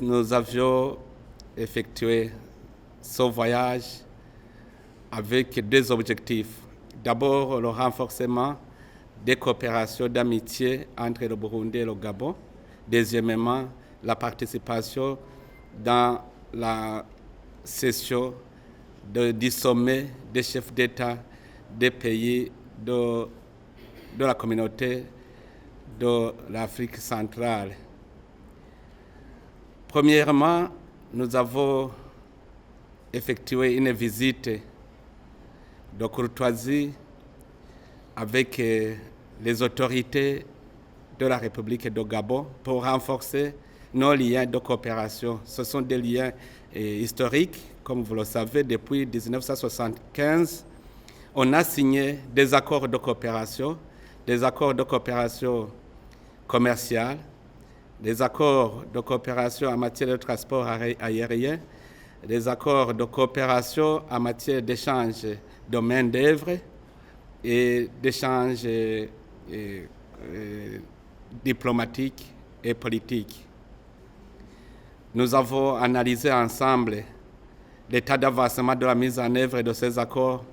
nous avions effectué ce voyage avec deux objectifs. D'abord, le renforcement des coopérations d'amitié entre le Burundi et le Gabon. Deuxièmement, la participation dans la session du sommet des chefs d'État des pays de la communauté de l'Afrique centrale. Premièrement, nous avons effectué une visite de courtoisie avec les autorités de la République de Gabon pour renforcer nos liens de coopération. Ce sont des liens historiques, comme vous le savez, depuis 1975. On a signé des accords de coopération commerciale, des accords de coopération en matière de transport aérien, des accords de coopération en matière d'échange de main-d'œuvre et d'échange diplomatique et politique. Nous avons analysé ensemble l'état d'avancement de la mise en œuvre de ces accords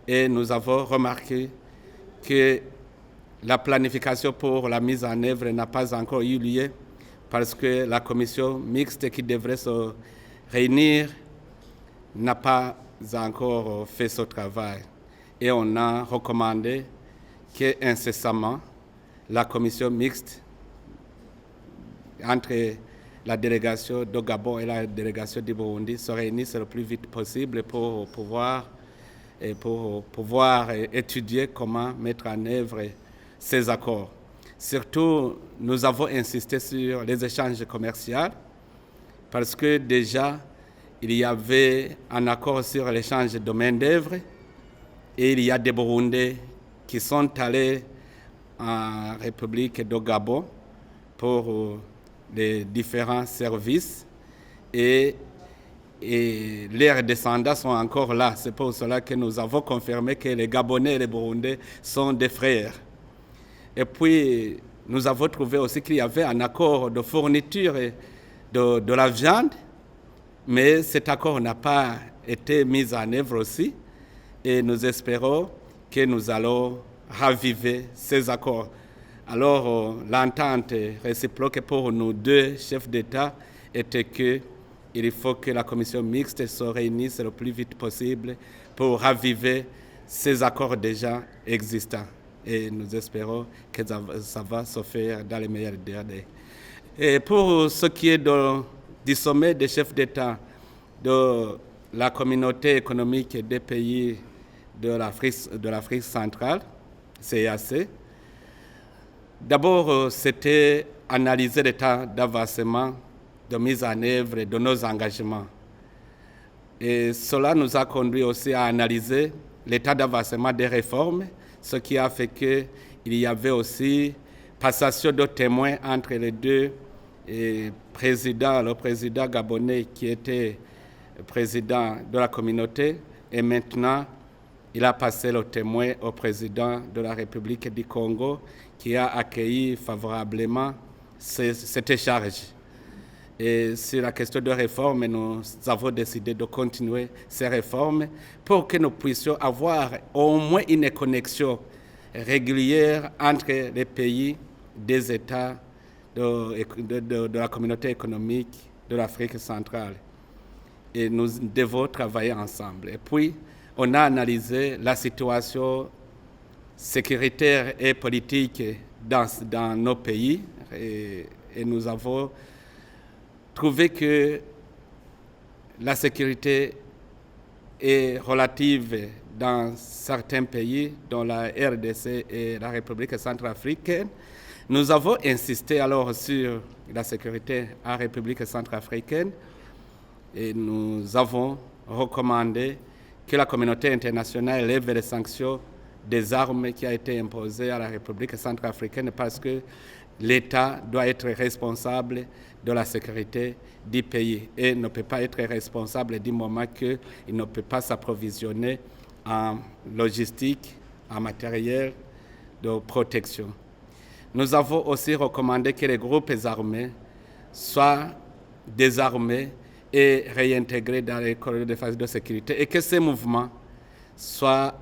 et nous avons remarqué que la planification pour la mise en œuvre n'a pas encore eu lieu parce que la commission mixte qui devrait se réunir n'a pas encore fait ce travail. Et on a recommandé qu'incessamment, la commission mixte entre la délégation de Gabon et la délégation du Burundi se réunisse le plus vite possible pour pouvoir étudier comment mettre en œuvre ces accords. Surtout, nous avons insisté sur les échanges commerciaux parce que déjà, il y avait un accord sur l'échange de main-d'œuvre et il y a des Burundais qui sont allés en République de Gabon pour les différents services et leurs descendants sont encore là. C'est pour cela que nous avons confirmé que les Gabonais et les Burundais sont des frères. Et puis, nous avons trouvé aussi qu'il y avait un accord de fourniture de la viande, mais cet accord n'a pas été mis en œuvre aussi. Et nous espérons que nous allons raviver ces accords. Alors, l'entente réciproque pour nos deux chefs d'État était qu'il faut que la commission mixte se réunisse le plus vite possible pour raviver ces accords déjà existants. Et nous espérons que ça va se faire dans les meilleurs délais. Et pour ce qui est du sommet des chefs d'État de la communauté économique des pays de l'Afrique centrale, CEAC, d'abord, c'était analyser l'état d'avancement, de mise en œuvre de nos engagements. Et cela nous a conduit aussi à analyser l'état d'avancement des réformes, ce qui a fait qu'il y avait aussi passation de témoins entre les deux présidents, le président gabonais qui était président de la communauté et maintenant il a passé le témoin au président de la République du Congo qui a accueilli favorablement cette charge. Et sur la question de réforme, nous avons décidé de continuer ces réformes pour que nous puissions avoir au moins une connexion régulière entre les pays des États de la communauté économique de l'Afrique centrale. Et nous devons travailler ensemble. Et puis, on a analysé la situation sécuritaire et politique dans nos pays et nous avons trouvé que la sécurité est relative dans certains pays, dont la RDC et la République centrafricaine. Nous avons insisté alors sur la sécurité en République centrafricaine et nous avons recommandé que la communauté internationale lève les sanctions des armes qui ont été imposées à la République centrafricaine parce que l'État doit être responsable de la sécurité du pays et ne peut pas être responsable du moment qu'il ne peut pas s'approvisionner en logistique, en matériel de protection. Nous avons aussi recommandé que les groupes armés soient désarmés et réintégrés dans les corridors de défense de sécurité et que ces mouvements soient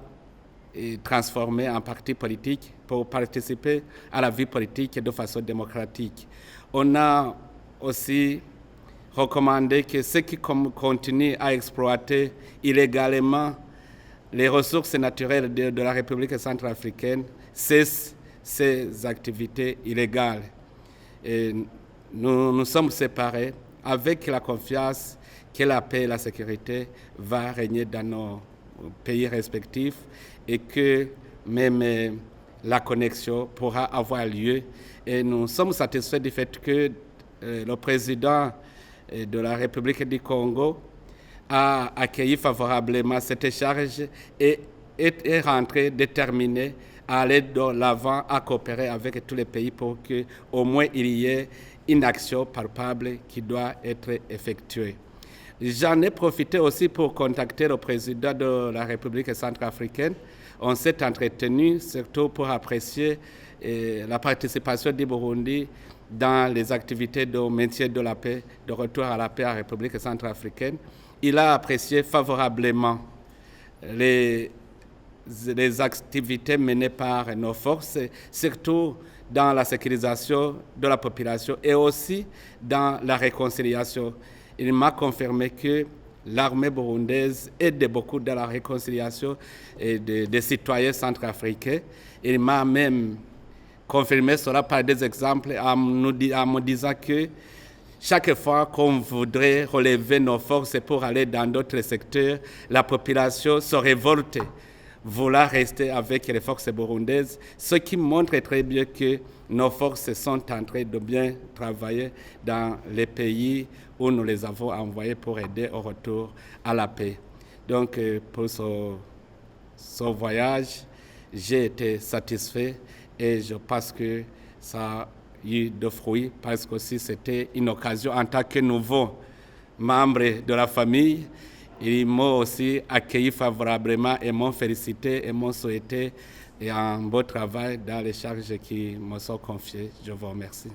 transformés en partis politiques pour participer à la vie politique de façon démocratique. On a aussi recommandé que ceux qui continuent à exploiter illégalement les ressources naturelles de la République centrafricaine cessent ces activités illégales. Et nous sommes séparés avec la confiance que la paix et la sécurité vont régner dans nos pays respectifs et que même la connexion pourra avoir lieu. Et nous sommes satisfaits du fait que le président de la République du Congo a accueilli favorablement cette charge et est rentré déterminé à aller de l'avant, à coopérer avec tous les pays pour qu'au moins il y ait une action palpable qui doit être effectuée. J'en ai profité aussi pour contacter le président de la République centrafricaine. On s'est entretenu surtout pour apprécier la participation du Burundi dans les activités de maintien de la paix, de retour à la paix à la République centrafricaine. Il a apprécié favorablement les activités menées par nos forces, surtout dans la sécurisation de la population et aussi dans la réconciliation. Il m'a confirmé que l'armée burundaise aide beaucoup dans la réconciliation des citoyens centrafricains. Il m'a même confirmé cela par des exemples en me disant que chaque fois qu'on voudrait relever nos forces pour aller dans d'autres secteurs, la population se révolte, vouloir rester avec les forces burundaises, ce qui montre très bien que nos forces sont en train de bien travailler dans les pays où nous les avons envoyés pour aider au retour à la paix. Donc pour ce voyage, j'ai été satisfait et je pense que ça a eu de fruits parce que aussi c'était une occasion en tant que nouveau membre de la famille. Ils m'ont aussi accueilli favorablement et m'ont félicité et m'ont souhaité un beau travail dans les charges qui me sont confiées. Je vous remercie.